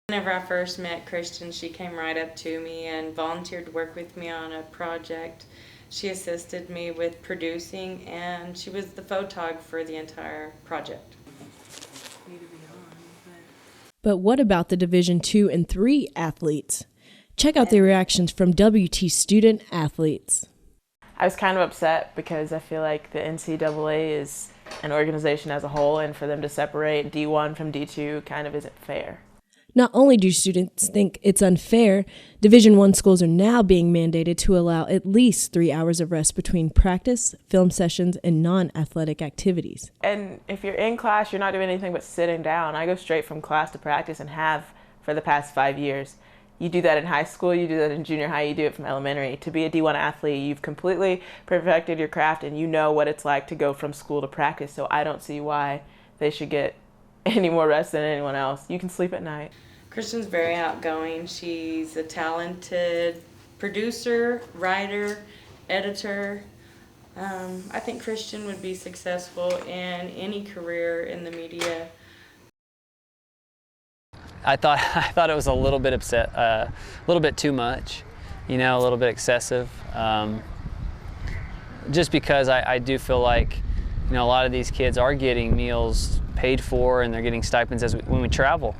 Whenever I first met Christian, she came right up to me and volunteered to work with me on a project. She assisted me with producing, and she was the photog for the entire project. But what about the Division II and III athletes? Check out the reactions from WT student athletes. I was kind of upset because I feel like the NCAA is an organization as a whole, and for them to separate D1 from D2 kind of isn't fair. Not only do students think it's unfair, Division I schools are now being mandated to allow at least 3 hours of rest between practice, film sessions, and non-athletic activities. And if you're in class, you're not doing anything but sitting down. I go straight from class to practice and have for the past 5 years. You do that in high school, you do that in junior high, you do it from elementary. To be a D1 athlete, you've completely perfected your craft and you know what it's like to go from school to practice, so I don't see why they should get any more rest than anyone else. You can sleep at night. Kristen's very outgoing. She's a talented producer, writer, editor. I think Christian would be successful in any career in the media. I thought it was a little bit a little bit too much, a little bit excessive. Just because I do feel like, a lot of these kids are getting meals paid for and they're getting stipends when we travel.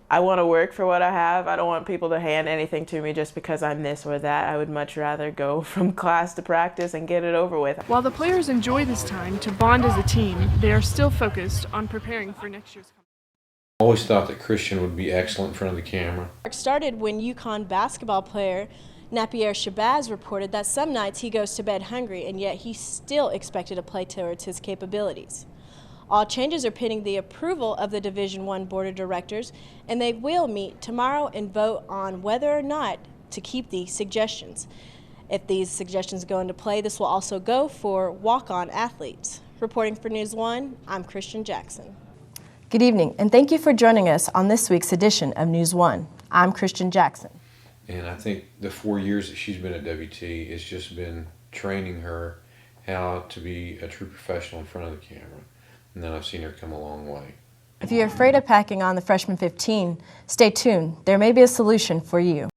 I want to work for what I have. I don't want people to hand anything to me just because I'm this or that. I would much rather go from class to practice and get it over with. While the players enjoy this time to bond as a team, they are still focused on preparing for next year's competition. I always thought that Christian would be excellent in front of the camera. It started when UConn basketball player Napier Shabazz reported that some nights he goes to bed hungry and yet he's still expected to play towards his capabilities. All changes are pending the approval of the Division I Board of Directors, and they will meet tomorrow and vote on whether or not to keep these suggestions. If these suggestions go into play, this will also go for walk-on athletes. Reporting for News One, I'm Christian Jackson. Good evening, and thank you for joining us on this week's edition of News One. I'm Christian Jackson. And I think the 4 years that she's been at WT, it's just been training her how to be a true professional in front of the camera. And then I've seen her come a long way. If you're afraid of packing on the freshman 15, stay tuned. There may be a solution for you.